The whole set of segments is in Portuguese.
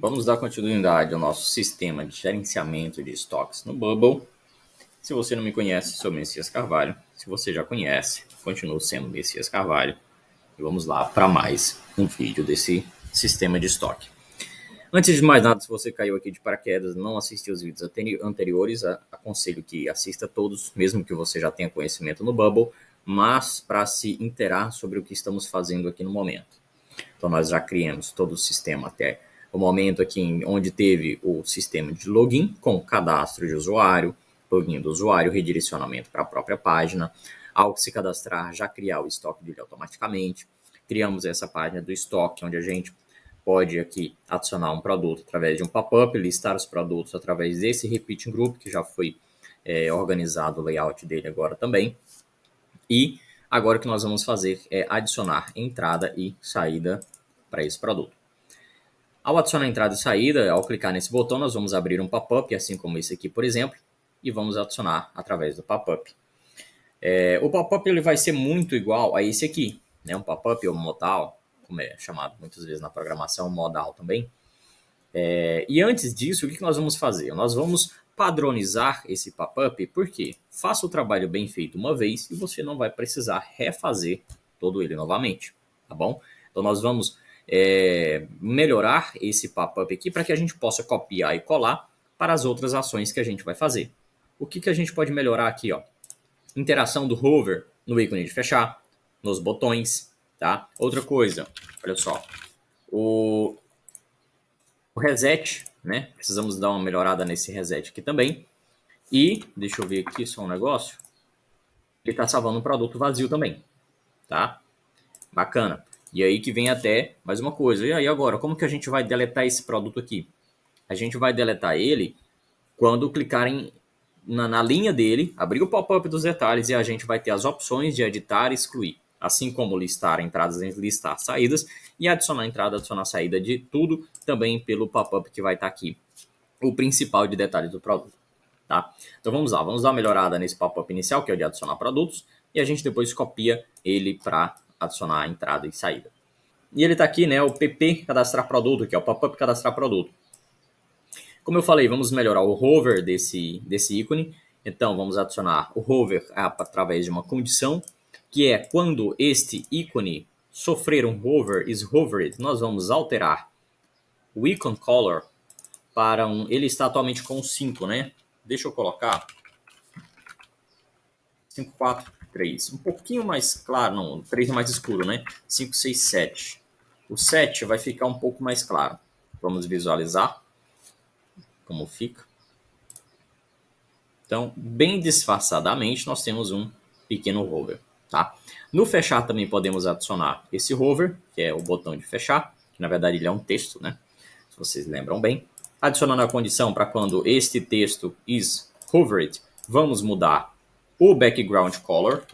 Vamos dar continuidade ao nosso sistema de gerenciamento de estoques no Bubble. Se você não me conhece, sou Messias Carvalho. Se você já conhece, continuo sendo Messias Carvalho. E vamos lá para mais um vídeo desse sistema de estoque. Antes de mais nada, se você caiu aqui de paraquedas e não assistiu os vídeos anteriores, aconselho que assista todos, mesmo que você já tenha conhecimento no Bubble, mas para se inteirar sobre o que estamos fazendo aqui no momento. Então nós já criamos todo o sistema até o momento aqui onde teve o sistema de login com cadastro de usuário, login do usuário, redirecionamento para a própria página. Ao se cadastrar, já criar o estoque dele automaticamente. Criamos essa página do estoque, onde a gente pode aqui adicionar um produto através de um pop-up, listar os produtos através desse repeating group, que já foi organizado o layout dele agora também. E agora o que nós vamos fazer é adicionar entrada e saída para esse produto. Ao adicionar entrada e saída, ao clicar nesse botão, nós vamos abrir um pop-up, assim como esse aqui, por exemplo, e vamos adicionar através do pop-up. O pop-up ele vai ser muito igual a esse aqui, né? Um pop-up ou modal, como é chamado muitas vezes na programação, modal também. E antes disso, o que nós vamos fazer? Nós vamos padronizar esse pop-up, porque faça o trabalho bem feito uma vez e você não vai precisar refazer todo ele novamente, tá bom? Então nós vamos melhorar esse pop-up aqui para que a gente possa copiar e colar para as outras ações que a gente vai fazer. O que a gente pode melhorar aqui, ó? Interação do hover no ícone de fechar, nos botões, tá? Outra coisa, olha só, o reset, né? Precisamos dar uma melhorada nesse reset aqui também. E, deixa eu ver aqui só um negócio. Ele está salvando um produto vazio também, tá? Bacana. E aí que vem até mais uma coisa. E aí agora, como que a gente vai deletar esse produto aqui? A gente vai deletar ele quando clicarem na linha dele, abrir o pop-up dos detalhes e a gente vai ter as opções de editar e excluir. Assim como listar entradas e listar saídas e adicionar entrada, adicionar saída de tudo também pelo pop-up que vai estar aqui. O principal de detalhes do produto. Tá? Então vamos lá, vamos dar uma melhorada nesse pop-up inicial, que é o de adicionar produtos, e a gente depois copia ele para adicionar entrada e saída. E ele está aqui, né, o PP cadastrar produto, que é o pop-up cadastrar produto. Como eu falei, vamos melhorar o hover desse ícone. Então vamos adicionar o hover através de uma condição, que é quando este ícone sofrer um hover, is hovered, nós vamos alterar o icon color para um... Ele está atualmente com 5, né? Deixa eu colocar 5, 4, 3. Um pouquinho mais claro, não, o 3 é mais escuro, né? 5, 6, 7. O 7 vai ficar um pouco mais claro. Vamos visualizar como fica. Então, bem disfarçadamente, nós temos um pequeno hover, tá? No fechar também podemos adicionar esse hover, que é o botão de fechar, que na verdade ele é um texto, né? Se vocês lembram bem. Adicionando a condição para quando este texto is hovered, vamos mudar o background color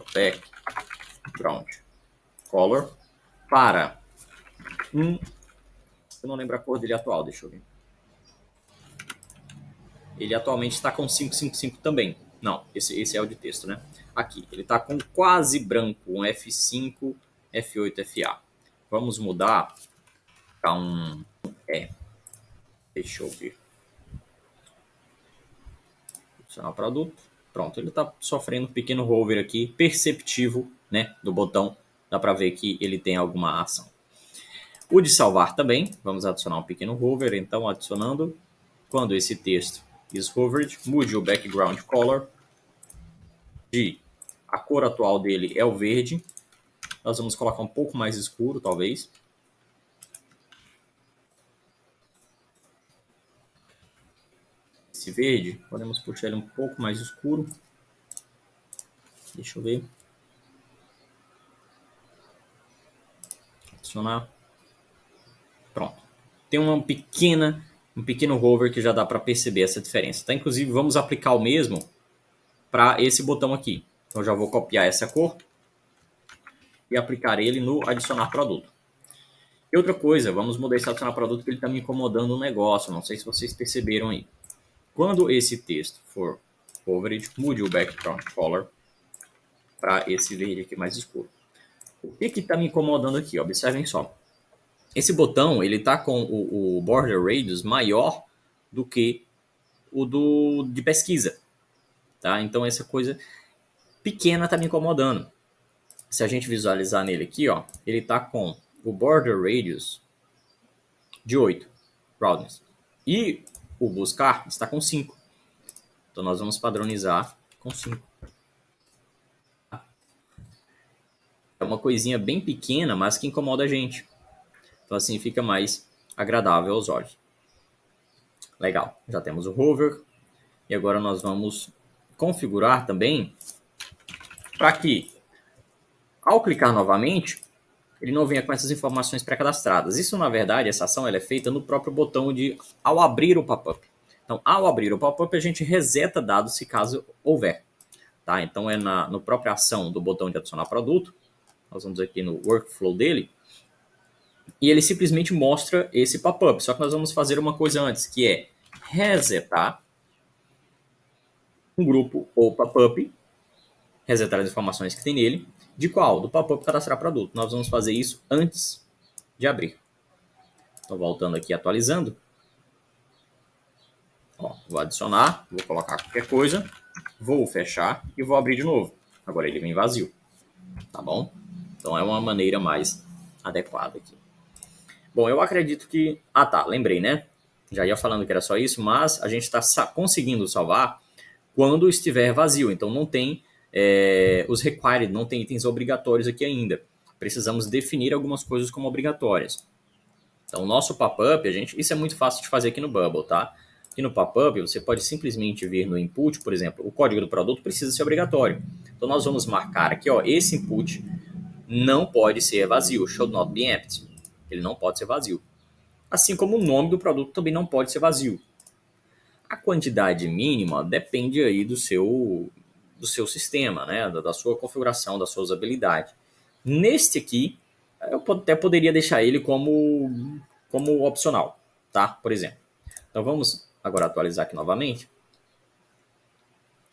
para eu não lembro a cor dele atual, deixa eu ver. Ele atualmente está com 555 também. Não, esse é o de texto, né? Aqui, ele está com quase branco, um F5, F8, FA. Vamos mudar para um deixa eu ver. Adicionar produto. Pronto, ele está sofrendo um pequeno hover aqui, perceptivo, né, do botão. Dá para ver que ele tem alguma ação. O de salvar também, vamos adicionar um pequeno hover, então adicionando, quando esse texto is hovered, mude o background color, a cor atual dele é o verde, nós vamos colocar um pouco mais escuro, talvez. Esse verde, podemos puxar ele um pouco mais escuro. Deixa eu ver. Adicionar. Pronto. Tem um pequeno hover que já dá para perceber essa diferença. Tá? Inclusive, vamos aplicar o mesmo para esse botão aqui. Então, já vou copiar essa cor e aplicar ele no adicionar produto. E outra coisa, vamos mudar esse adicionar produto que ele está me incomodando um negócio. Não sei se vocês perceberam aí. Quando esse texto for hovered, mude o background color para esse verde aqui mais escuro. O que está me incomodando aqui? Observem só. Esse botão, ele tá com o border radius maior do que o de pesquisa, tá? Então essa coisa pequena tá me incomodando. Se a gente visualizar nele aqui, ó, ele tá com o border radius de 8 roundness. E o buscar está com 5. Então nós vamos padronizar com 5. É uma coisinha bem pequena, mas que incomoda a gente. Então assim fica mais agradável aos olhos. Legal, já temos o hover. E agora nós vamos configurar também para que, ao clicar novamente, ele não venha com essas informações pré-cadastradas. Isso, na verdade, essa ação ela é feita no próprio botão de ao abrir o pop-up. Então, ao abrir o pop-up, a gente reseta dados se caso houver. Tá? Então, é no própria ação do botão de adicionar produto. Nós vamos aqui no workflow dele. E ele simplesmente mostra esse pop-up. Só que nós vamos fazer uma coisa antes, que é resetar um grupo ou pop-up, resetar as informações que tem nele. De qual? Do pop-up cadastrar produto. Nós vamos fazer isso antes de abrir. Então, voltando aqui, atualizando. Ó, vou adicionar, vou colocar qualquer coisa, vou fechar e vou abrir de novo. Agora ele vem vazio, tá bom? Então é uma maneira mais adequada aqui. Bom, eu acredito que... Ah, tá, lembrei, né? Já ia falando que era só isso, mas a gente está conseguindo salvar quando estiver vazio. Então não tem os required, não tem itens obrigatórios aqui ainda. Precisamos definir algumas coisas como obrigatórias. Então, o nosso pop-up, isso é muito fácil de fazer aqui no Bubble, tá? Aqui no pop-up, você pode simplesmente vir no input, por exemplo, o código do produto precisa ser obrigatório. Então, nós vamos marcar aqui, ó, esse input não pode ser vazio, should not be empty. Ele não pode ser vazio. Assim como o nome do produto também não pode ser vazio. A quantidade mínima depende aí do seu sistema, né? Da sua configuração, da sua usabilidade. Neste aqui, eu até poderia deixar ele como opcional, tá? Por exemplo. Então vamos agora atualizar aqui novamente.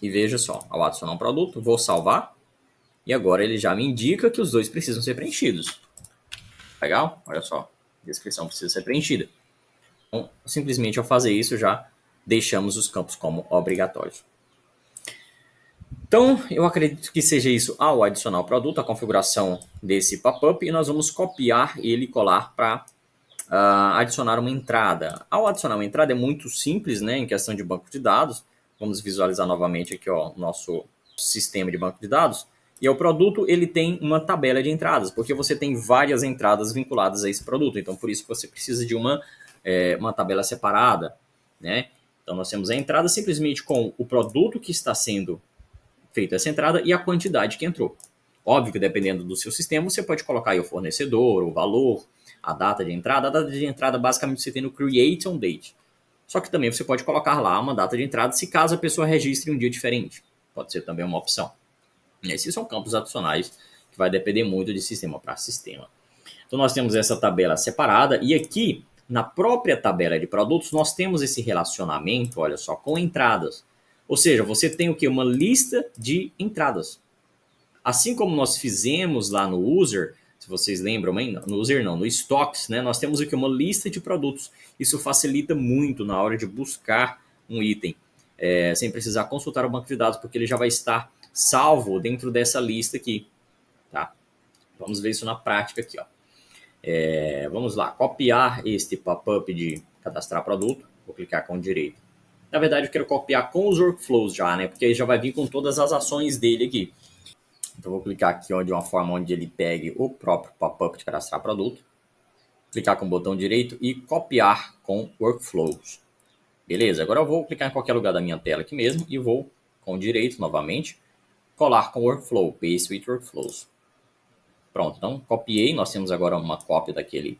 E veja só, ao adicionar um produto, vou salvar. E agora ele já me indica que os dois precisam ser preenchidos. Legal? Olha só, a descrição precisa ser preenchida. Então, simplesmente ao fazer isso, já deixamos os campos como obrigatórios. Então, eu acredito que seja isso ao adicionar o produto, a configuração desse pop-up, e nós vamos copiar ele e colar para adicionar uma entrada. Ao adicionar uma entrada é muito simples, né, em questão de banco de dados. Vamos visualizar novamente aqui o nosso sistema de banco de dados. E o produto ele tem uma tabela de entradas, porque você tem várias entradas vinculadas a esse produto. Então, por isso que você precisa de uma tabela separada, né? Então, nós temos a entrada simplesmente com o produto que está sendo feito essa entrada e a quantidade que entrou. Óbvio que dependendo do seu sistema, você pode colocar aí o fornecedor, o valor, a data de entrada. A data de entrada basicamente você tem no create on date. Só que também você pode colocar lá uma data de entrada se caso a pessoa registre um dia diferente. Pode ser também uma opção. Esses são campos adicionais que vai depender muito de sistema para sistema. Então nós temos essa tabela separada e aqui na própria tabela de produtos nós temos esse relacionamento, olha só, com entradas. Ou seja, você tem o que? Uma lista de entradas. Assim como nós fizemos lá no user, se vocês lembram, hein? No user não, no stocks, né? Nós temos aqui uma lista de produtos. Isso facilita muito na hora de buscar um item, sem precisar consultar o banco de dados, porque ele já vai estar salvo dentro dessa lista aqui, tá? Vamos ver isso na prática aqui, ó. Vamos lá, copiar este pop-up de cadastrar produto. Vou clicar com o direito. Na verdade, eu quero copiar com os workflows já, né? Porque aí já vai vir com todas as ações dele aqui. Então, vou clicar aqui de uma forma onde ele pegue o próprio pop-up de cadastrar produto. Clicar com o botão direito e copiar com workflows. Beleza, agora eu vou clicar em qualquer lugar da minha tela aqui mesmo e vou com o direito novamente, colar com workflow, paste with workflows. Pronto, então copiei, nós temos agora uma cópia daquele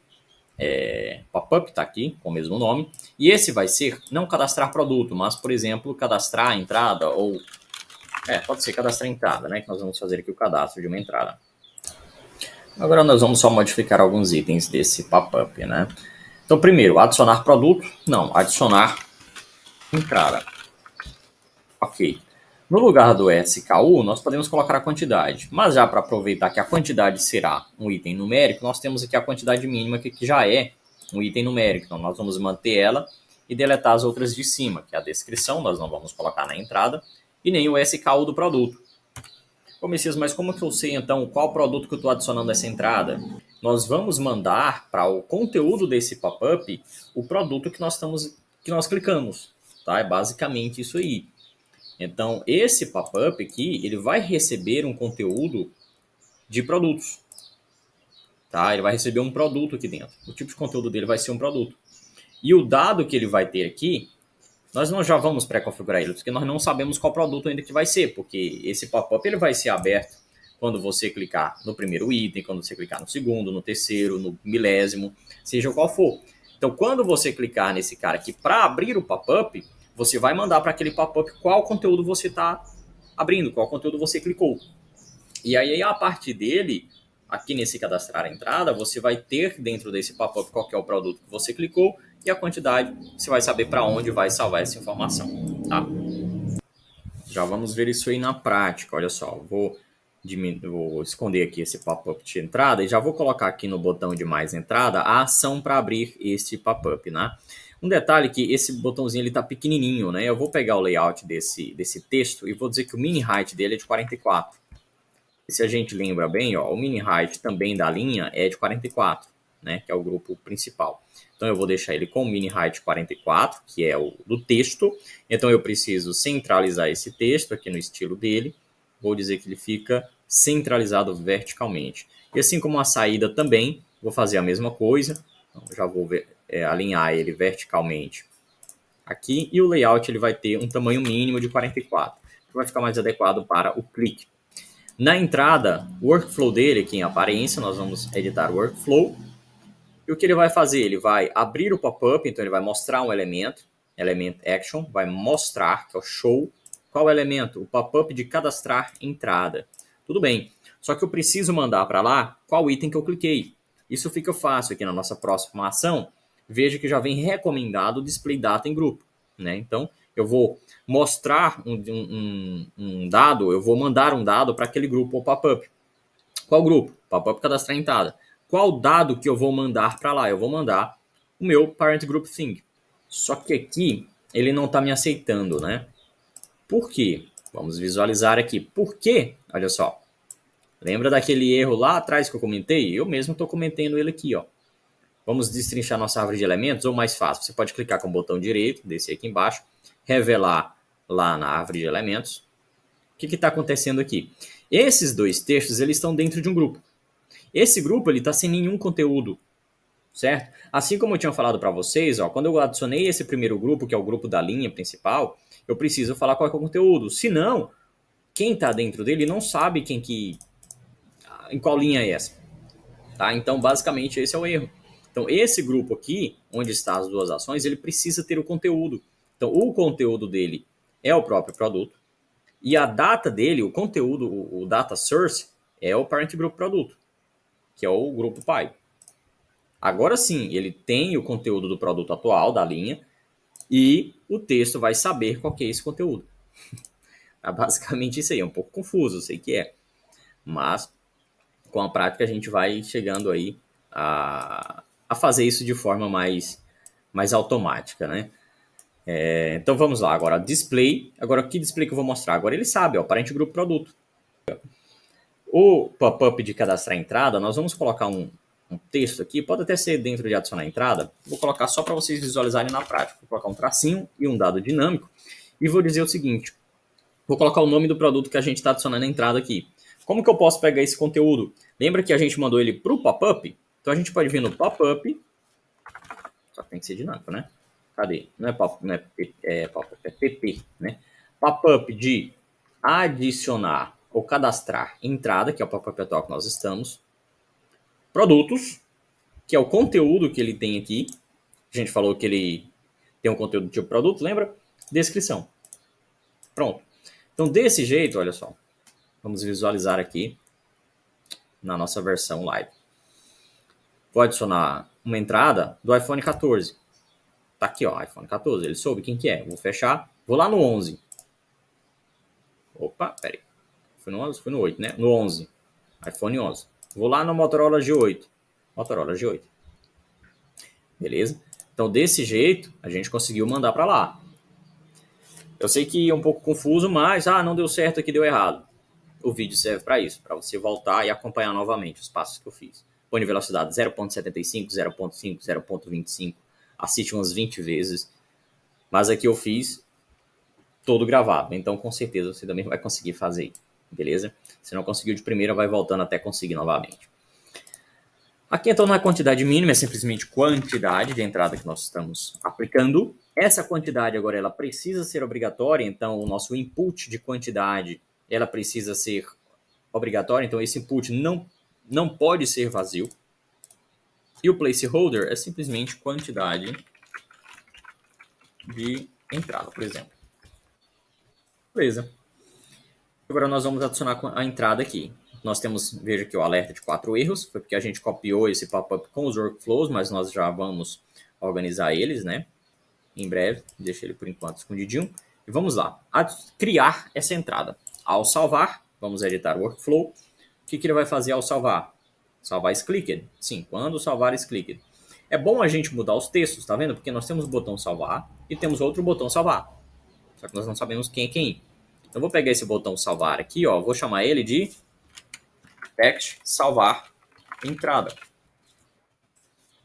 pop-up, está aqui com o mesmo nome. E esse vai ser, não cadastrar produto, mas, por exemplo, cadastrar entrada ou... pode ser cadastrar entrada, né? Que nós vamos fazer aqui o cadastro de uma entrada. Agora nós vamos só modificar alguns itens desse pop-up, né? Então, primeiro, adicionar produto. Não, adicionar entrada. Ok. No lugar do SKU, nós podemos colocar a quantidade, mas já para aproveitar que a quantidade será um item numérico, nós temos aqui a quantidade mínima que já é um item numérico, então nós vamos manter ela e deletar as outras de cima, que é a descrição, nós não vamos colocar na entrada, e nem o SKU do produto. Ô Messias, mas como que eu sei então qual produto que eu estou adicionando essa entrada? Nós vamos mandar para o conteúdo desse pop-up o produto que nós clicamos, tá? É basicamente isso aí. Então, esse pop-up aqui, ele vai receber um conteúdo de produtos, tá? Ele vai receber um produto aqui dentro. O tipo de conteúdo dele vai ser um produto. E o dado que ele vai ter aqui, nós não já vamos pré-configurar ele, porque nós não sabemos qual produto ainda que vai ser, porque esse pop-up ele vai ser aberto quando você clicar no primeiro item, quando você clicar no segundo, no terceiro, no milésimo, seja qual for. Então, quando você clicar nesse cara aqui para abrir o pop-up, você vai mandar para aquele pop-up qual conteúdo você está abrindo, qual conteúdo você clicou. E aí, a partir dele, aqui nesse cadastrar a entrada, você vai ter dentro desse pop-up qual é o produto que você clicou e a quantidade, você vai saber para onde vai salvar essa informação, tá? Já vamos ver isso aí na prática, olha só, vou esconder aqui esse pop-up de entrada e já vou colocar aqui no botão de mais entrada a ação para abrir este pop-up, né? Um detalhe que esse botãozinho ele tá pequenininho, né? Eu vou pegar o layout desse texto e vou dizer que o mini height dele é de 44. E se a gente lembra bem, ó, o mini height também da linha é de 44, né? Que é o grupo principal. Então eu vou deixar ele com o mini height 44, que é o do texto. Então eu preciso centralizar esse texto aqui no estilo dele. Vou dizer que ele fica centralizado verticalmente. E assim como a saída também, vou fazer a mesma coisa. Então, já vou alinhar ele verticalmente aqui. E o layout ele vai ter um tamanho mínimo de 44, que vai ficar mais adequado para o clique. Na entrada, o workflow dele aqui em aparência, nós vamos editar o workflow. E o que ele vai fazer? Ele vai abrir o pop-up, então ele vai mostrar um elemento, element action, vai mostrar, que é o show, qual elemento? O pop-up de cadastrar entrada. Tudo bem, só que eu preciso mandar para lá qual item que eu cliquei. Isso fica fácil aqui na nossa próxima ação. Veja que já vem recomendado o display data em grupo, né? Então, eu vou mostrar um dado, eu vou mandar um dado para aquele grupo ou pop-up. Qual grupo? Pop-up cadastrar entrada. Qual dado que eu vou mandar para lá? Eu vou mandar o meu parent group thing. Só que aqui ele não está me aceitando, né? Por quê? Vamos visualizar aqui. Por quê? Olha só. Lembra daquele erro lá atrás que eu comentei? Eu mesmo estou comentando ele aqui, ó. Vamos destrinchar nossa árvore de elementos, ou mais fácil, você pode clicar com o botão direito, descer aqui embaixo, revelar lá na árvore de elementos. O que está acontecendo aqui? Esses dois textos eles estão dentro de um grupo. Esse grupo ele está sem nenhum conteúdo, certo? Assim como eu tinha falado para vocês, ó, quando eu adicionei esse primeiro grupo, que é o grupo da linha principal, eu preciso falar qual é o conteúdo. Senão, quem está dentro dele não sabe em qual linha é essa. Tá? Então, basicamente, esse é o erro. Então, esse grupo aqui, onde estão as duas ações, ele precisa ter o conteúdo. Então, o conteúdo dele é o próprio produto. E a data dele, o conteúdo, o data source, é o parent group produto, que é o grupo pai. Agora sim, ele tem o conteúdo do produto atual, da linha, e o texto vai saber qual que é esse conteúdo. É basicamente isso aí, é um pouco confuso, eu sei que é. Mas, com a prática, a gente vai chegando aí a fazer isso de forma mais automática, né? Então vamos lá, agora display. Agora que display que eu vou mostrar? Agora ele sabe, ó, parente grupo produto. O pop-up de cadastrar entrada, nós vamos colocar um texto aqui, pode até ser dentro de adicionar entrada. Vou colocar só para vocês visualizarem na prática. Vou colocar um tracinho e um dado dinâmico e vou dizer o seguinte: vou colocar o nome do produto que a gente está adicionando a entrada aqui. Como que eu posso pegar esse conteúdo? Lembra que a gente mandou ele para o pop-up? Então a gente pode vir no pop-up, só que tem que ser dinâmico, né? Cadê? Não é pop, não é pop-up, é pp, né? Pop-up de adicionar ou cadastrar entrada, que é o pop-up atual que nós estamos. Produtos, que é o conteúdo que ele tem aqui. A gente falou que ele tem um conteúdo tipo produto, lembra? Descrição. Pronto. Então, desse jeito, olha só. Vamos visualizar aqui na nossa versão live. Vou adicionar uma entrada do iPhone 14. Tá aqui, ó, iPhone 14. Ele soube quem que é. Vou fechar. Vou lá no 11. Opa, peraí. Foi no 11? Foi no 8, né? No 11. iPhone 11. Vou lá no Motorola G8. Motorola G8. Beleza? Então, desse jeito, a gente conseguiu mandar para lá. Eu sei que é um pouco confuso, mas não deu certo aqui, deu errado. O vídeo serve para isso, para você voltar e acompanhar novamente os passos que eu fiz. Põe velocidade 0.75, 0.5, 0.25. Assiste umas 20 vezes. Mas aqui eu fiz todo gravado, então com certeza você também vai conseguir fazer, beleza? Se não conseguiu de primeira, vai voltando até conseguir novamente. Aqui então não é quantidade mínima, é simplesmente quantidade de entrada que nós estamos aplicando. Essa quantidade agora ela precisa ser obrigatória, então o nosso input de quantidade ela precisa ser obrigatória, então esse input não pode ser vazio. E o placeholder é simplesmente quantidade de entrada, por exemplo. Beleza. Agora nós vamos adicionar a entrada aqui. Nós temos, veja aqui o alerta de 4 erros, foi porque a gente copiou esse pop-up com os workflows, mas nós já vamos organizar eles, né? Em breve, deixa ele por enquanto escondidinho. E vamos lá, criar essa entrada. Ao salvar, vamos editar o workflow. O que ele vai fazer ao salvar? Salvar is clicked. Sim, quando salvar is clicked. É bom a gente mudar os textos, tá vendo? Porque nós temos o botão salvar e temos outro botão salvar. Só que nós não sabemos quem é quem. Então, vou pegar esse botão salvar aqui, ó, vou chamar ele de text salvar entrada.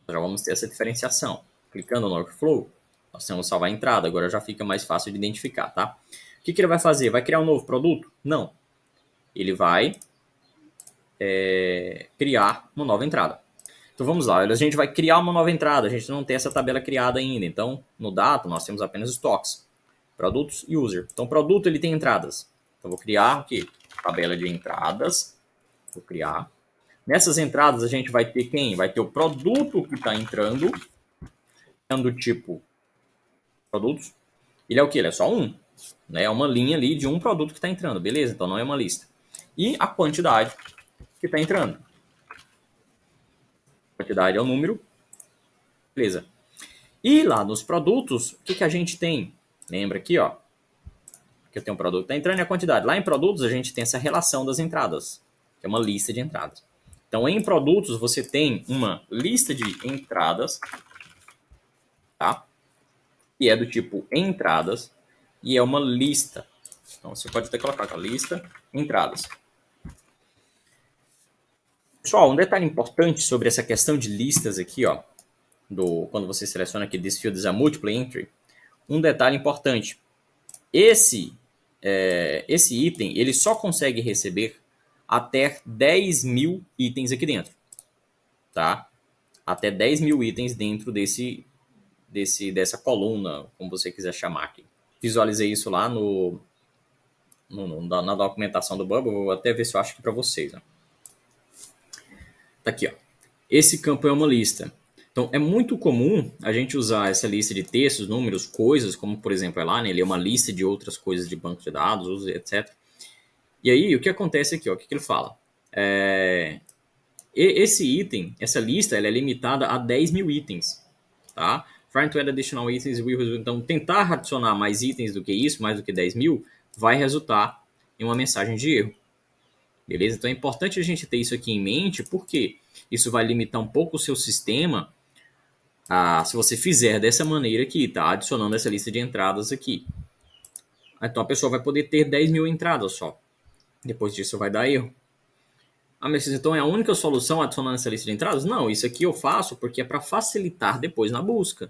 Já vamos ter essa diferenciação. Clicando no workflow, nós temos salvar entrada, agora já fica mais fácil de identificar, tá? O que ele vai fazer? Vai criar um novo produto? Não. Ele vai criar uma nova entrada. Então vamos lá, a gente vai criar uma nova entrada, a gente não tem essa tabela criada ainda, então no data nós temos apenas estoques, produtos e user. Então produto ele tem entradas, então vou criar o quê? Tabela de entradas, vou criar. Nessas entradas a gente vai ter quem? Vai ter o produto que está entrando, do tipo produtos, ele é o que? Ele é só um, né? É uma linha ali de um produto que está entrando, beleza? Então não é uma lista. E a quantidade que está entrando. Quantidade é o número, beleza. E lá nos produtos, o que a gente tem? Lembra aqui, ó, que eu tenho um produto que está entrando e a quantidade. Lá em produtos a gente tem essa relação das entradas, que é uma lista de entradas. Então em produtos você tem uma lista de entradas, tá? Que é do tipo entradas e é uma lista. Então você pode até colocar aqui a lista entradas. Pessoal, um detalhe importante sobre essa questão de listas aqui, ó, quando você seleciona aqui this field is a multiple entry, um detalhe importante, esse item ele só consegue receber até 10.000 itens aqui dentro, tá? Até 10.000 itens dentro dessa coluna, como você quiser chamar aqui. Visualizei isso lá na documentação do Bubble, vou até ver se eu acho aqui para vocês, ó. Tá aqui, ó. Esse campo é uma lista. Então, é muito comum a gente usar essa lista de textos, números, coisas, como, por exemplo, lá, né, ele é uma lista de outras coisas de banco de dados, etc. E aí, o que acontece aqui, ó, o que ele fala? Esse item, essa lista, ela é limitada a 10.000 itens, tá? Trying to add additional itens will... Então, tentar adicionar mais itens do que isso, mais do que 10.000, vai resultar em uma mensagem de erro. Beleza? Então é importante a gente ter isso aqui em mente, porque isso vai limitar um pouco o seu sistema se você fizer dessa maneira aqui, tá? Adicionando essa lista de entradas aqui. Então a pessoa vai poder ter 10.000 entradas só. Depois disso vai dar erro. Mas então é a única solução adicionando essa lista de entradas? Não, isso aqui eu faço porque é para facilitar depois na busca.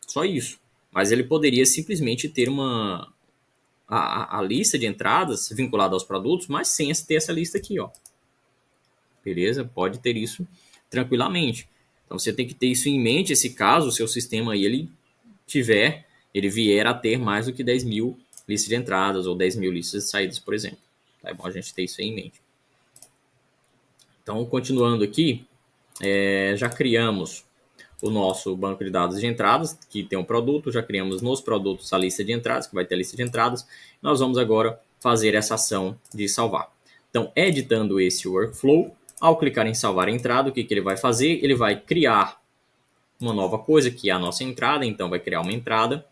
Só isso. Mas ele poderia simplesmente ter a lista de entradas vinculada aos produtos, mas sem ter essa lista aqui, ó. Beleza? Pode ter isso tranquilamente. Então você tem que ter isso em mente, esse caso o seu sistema aí, ele vier a ter mais do que 10.000 listas de entradas ou 10.000 listas de saídas, por exemplo. É bom a gente ter isso aí em mente. Então, continuando aqui, já criamos o nosso banco de dados de entradas, que tem um produto, já criamos nos produtos a lista de entradas, que vai ter a lista de entradas. Nós vamos agora fazer essa ação de salvar. Então, editando esse workflow, ao clicar em salvar a entrada, o que ele vai fazer? Ele vai criar uma nova coisa, que é a nossa entrada, então vai criar uma entrada,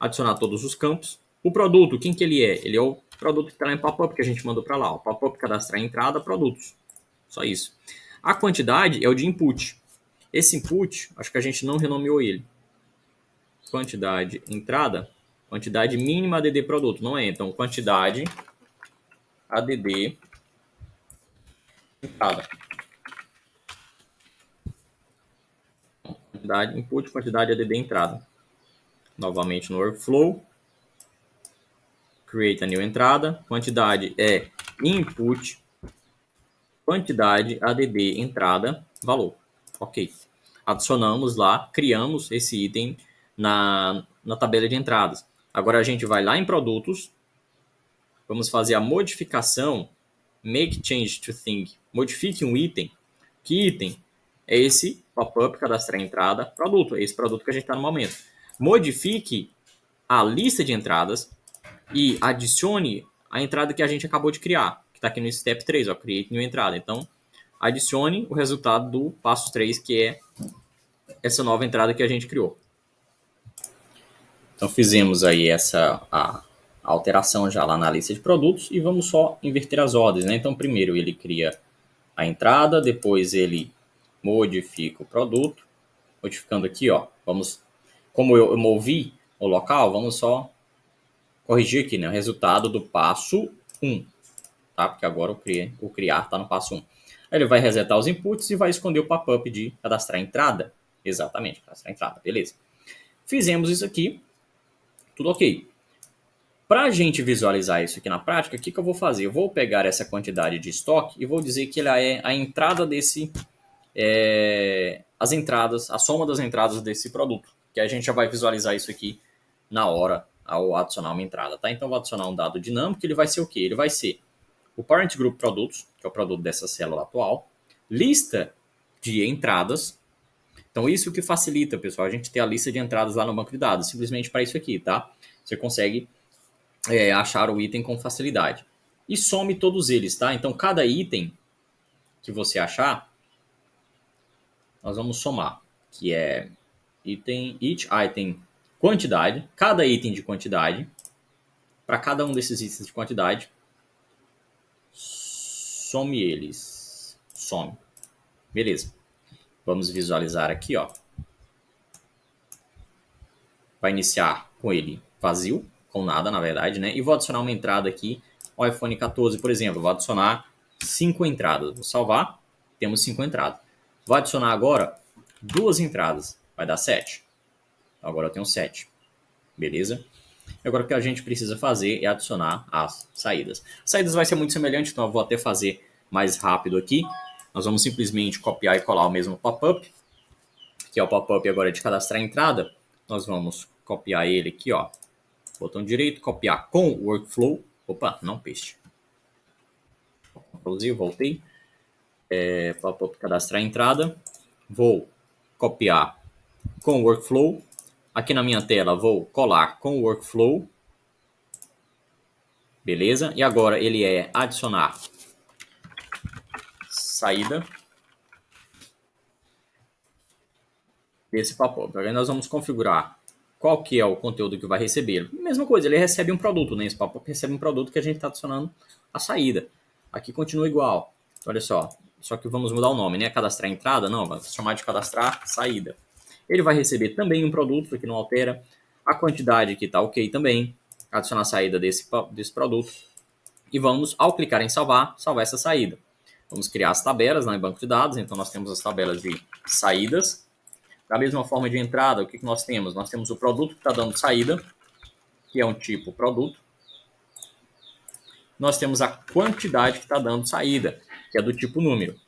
adicionar todos os campos. O produto, quem que ele é? Ele é o produto que está lá em pop-up que a gente mandou para lá. O pop-up cadastrar entrada, produtos. Só isso. A quantidade é o de input. Esse input, acho que a gente não renomeou ele. Quantidade entrada, quantidade mínima ADD produto, não é? Então, quantidade ADD entrada. Quantidade input, quantidade ADD entrada. Novamente no workflow. Create a new entrada. Quantidade é input, quantidade ADD entrada, valor. Ok. Adicionamos lá, criamos esse item na tabela de entradas. Agora a gente vai lá em produtos, vamos fazer a modificação, make change to thing, modifique um item. Que item? É esse pop-up, cadastrar entrada, produto, é esse produto que a gente está no momento. Modifique a lista de entradas e adicione a entrada que a gente acabou de criar, que está aqui no step 3, ó, create new entrada. Então, adicione o resultado do passo 3, que é essa nova entrada que a gente criou. Então, fizemos aí a alteração já lá na lista de produtos e vamos só inverter as ordens, né? Então, primeiro ele cria a entrada, depois ele modifica o produto, modificando aqui, ó, vamos, como eu movi o local, vamos só corrigir aqui, né, o resultado do passo 1, tá? Porque agora o criar está no passo 1. Aí ele vai resetar os inputs e vai esconder o pop-up de cadastrar entrada. Exatamente, cadastrar entrada, beleza. Fizemos isso aqui, tudo ok. Para a gente visualizar isso aqui na prática, o que eu vou fazer? Eu vou pegar essa quantidade de estoque e vou dizer que ela é a entrada desse, as entradas, a soma das entradas desse produto, que a gente já vai visualizar isso aqui na hora ao adicionar uma entrada, tá? Então, vou adicionar um dado dinâmico, ele vai ser o quê? Ele vai ser o parent group produtos, que é o produto dessa célula atual, lista de entradas. Então, isso que facilita, pessoal, a gente ter a lista de entradas lá no banco de dados, simplesmente para isso aqui, tá? Você consegue achar o item com facilidade. E some todos eles, tá? Então, cada item que você achar, nós vamos somar, que é each item quantidade, cada item de quantidade, para cada um desses itens de quantidade, some eles. Some. Beleza. Vamos visualizar aqui, ó. Vai iniciar com ele vazio, com nada, na verdade, né? E vou adicionar uma entrada aqui, o iPhone 14, por exemplo. Vou adicionar 5 entradas. Vou salvar, temos 5 entradas. Vou adicionar agora 2 entradas, vai dar 7. Agora eu tenho 7. Beleza? Agora o que a gente precisa fazer é adicionar as saídas. As saídas vai ser muito semelhante, então eu vou até fazer mais rápido aqui. Nós vamos simplesmente copiar e colar o mesmo pop-up, que é o pop-up agora de cadastrar a entrada. Nós vamos copiar ele aqui, ó. Botão direito, copiar com workflow. Opa, não paste. Ctrl Z, voltei. Pop-up cadastrar a entrada. Vou copiar com workflow. Aqui na minha tela vou colar com workflow. Beleza? E agora ele é adicionar saída desse pop-up. Agora nós vamos configurar qual que é o conteúdo que vai receber. Mesma coisa, ele recebe um produto, né? Esse pop-up recebe um produto que a gente está adicionando a saída. Aqui continua igual. Olha só que vamos mudar o nome, né? Cadastrar entrada? Não, vamos chamar de cadastrar saída. Ele vai receber também um produto, aqui não altera. A quantidade aqui está ok também. Adicionar a saída desse produto. E vamos, ao clicar em salvar essa saída. Vamos criar as tabelas lá em banco de dados. Então, nós temos as tabelas de saídas. Da mesma forma de entrada, o que nós temos? Nós temos o produto que está dando saída, que é um tipo produto. Nós temos a quantidade que está dando saída, que é do tipo número.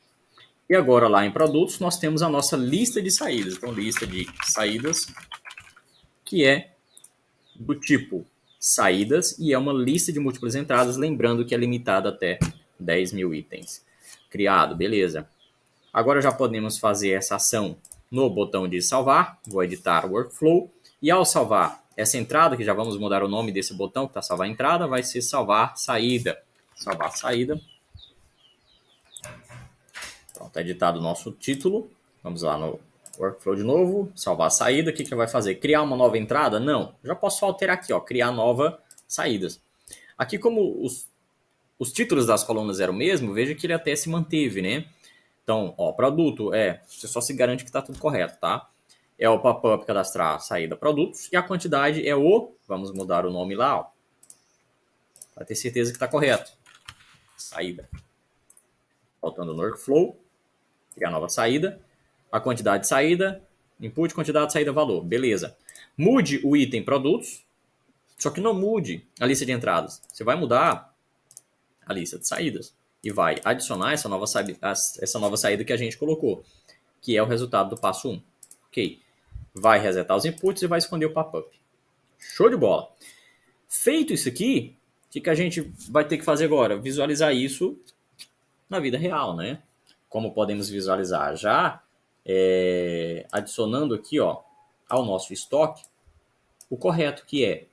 E agora, lá em produtos, nós temos a nossa lista de saídas. Então, lista de saídas, que é do tipo saídas e é uma lista de múltiplas entradas, lembrando que é limitada até 10 mil itens. Criado, beleza. Agora já podemos fazer essa ação no botão de salvar. Vou editar o workflow. E ao salvar essa entrada, que já vamos mudar o nome desse botão, que está salvar entrada, vai ser salvar saída. Salvar saída. Pronto, está editado o nosso título. Vamos lá no workflow de novo, salvar a saída. O que vai fazer? Criar uma nova entrada? Não. Já posso alterar aqui, ó, criar nova saídas. Aqui, como os títulos das colunas eram o mesmo, veja que ele até se manteve, né? Então, ó, produto você só se garante que está tudo correto, tá? É o pop-up cadastrar saída produtos e a quantidade é vamos mudar o nome lá, ó, para ter certeza que está correto. Saída. Voltando no workflow, criar nova saída, a quantidade de saída, input, quantidade de saída, valor. Beleza. Mude o item produtos, só que não mude a lista de entradas. Você vai mudar a lista de saídas e vai adicionar essa nova saída que a gente colocou, que é o resultado do passo 1. Ok. Vai resetar os inputs e vai esconder o pop-up. Show de bola. Feito isso aqui, o que a gente vai ter que fazer agora? Visualizar isso na vida real, né? Como podemos visualizar já, adicionando aqui, ó, ao nosso estoque, o correto, que é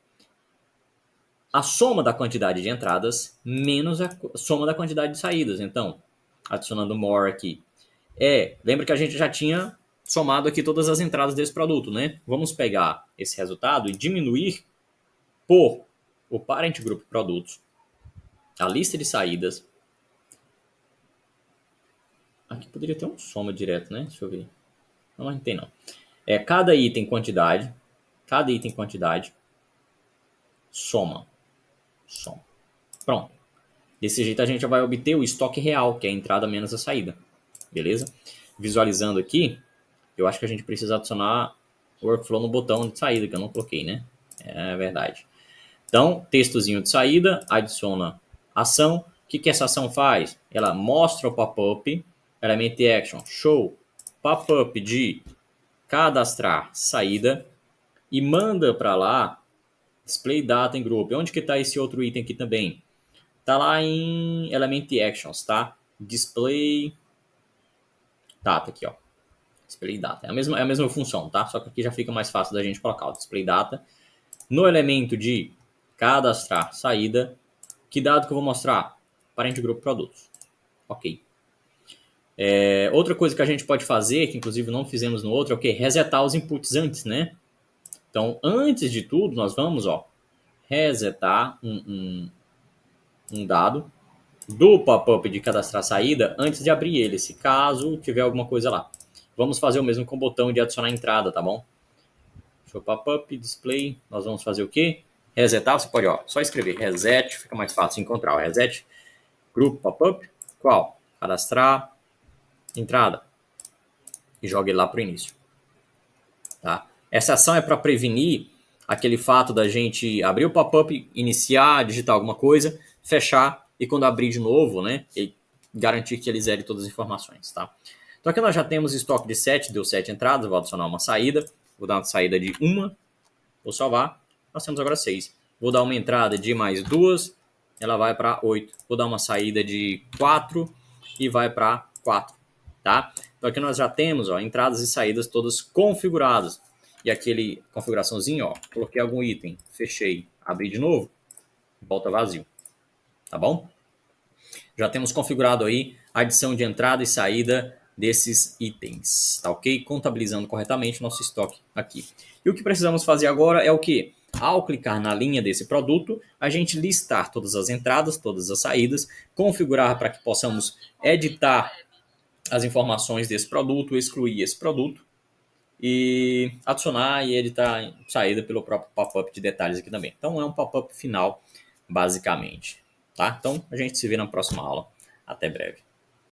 a soma da quantidade de entradas menos a soma da quantidade de saídas. Então, adicionando more aqui, lembra que a gente já tinha somado aqui todas as entradas desse produto, né? Vamos pegar esse resultado e diminuir por o parent group produtos, a lista de saídas. Aqui poderia ter um soma direto, né? Deixa eu ver. Não, mas não tem não. Cada item quantidade, soma. Pronto. Desse jeito a gente já vai obter o estoque real, que é a entrada menos a saída. Beleza? Visualizando aqui, eu acho que a gente precisa adicionar o workflow no botão de saída, que eu não coloquei, né? É verdade. Então, textozinho de saída, adiciona ação. O que essa ação faz? Ela mostra o pop-up, element action, show, pop-up de cadastrar saída e manda para lá display data em group. Onde que está esse outro item aqui também? Está lá em element actions, tá? Display data aqui, ó. Display data. É a mesma função, tá? Só que aqui já fica mais fácil da gente colocar o display data. No elemento de cadastrar saída, que dado que eu vou mostrar? Parente grupo produtos. Ok. Outra coisa que a gente pode fazer, que inclusive não fizemos no outro, é o que? Resetar os inputs antes, né? Então, antes de tudo, nós vamos, ó, resetar um dado do pop-up de cadastrar saída antes de abrir ele, se caso tiver alguma coisa lá. Vamos fazer o mesmo com o botão de adicionar entrada, tá bom? Show pop-up, display, nós vamos fazer o quê? Resetar, você pode, ó, só escrever reset, fica mais fácil encontrar o reset. Grupo pop-up, qual? Cadastrar, entrada. E joga ele lá para o início. Tá? Essa ação é para prevenir aquele fato da gente abrir o pop-up, iniciar, digitar alguma coisa, fechar e quando abrir de novo, né, e garantir que ele zere todas as informações. Tá? Então aqui nós já temos estoque de 7, deu 7 entradas, vou adicionar uma saída, vou dar uma saída de 1, vou salvar, nós temos agora 6. Vou dar uma entrada de mais 2, ela vai para 8. Vou dar uma saída de 4 e vai para 4. Tá? Então aqui nós já temos, ó, entradas e saídas todas configuradas. E aquele configuraçãozinho, ó, coloquei algum item, fechei, abri de novo, volta vazio. Tá bom? Já temos configurado aí a adição de entrada e saída desses itens, tá ok? Contabilizando corretamente o nosso estoque aqui. E o que precisamos fazer agora é o que? Ao clicar na linha desse produto, a gente listar todas as entradas, todas as saídas, configurar para que possamos editar as informações desse produto, excluir esse produto e adicionar e editar saída pelo próprio pop-up de detalhes aqui também. Então é um pop-up final, basicamente. Tá? Então a gente se vê na próxima aula. Até breve.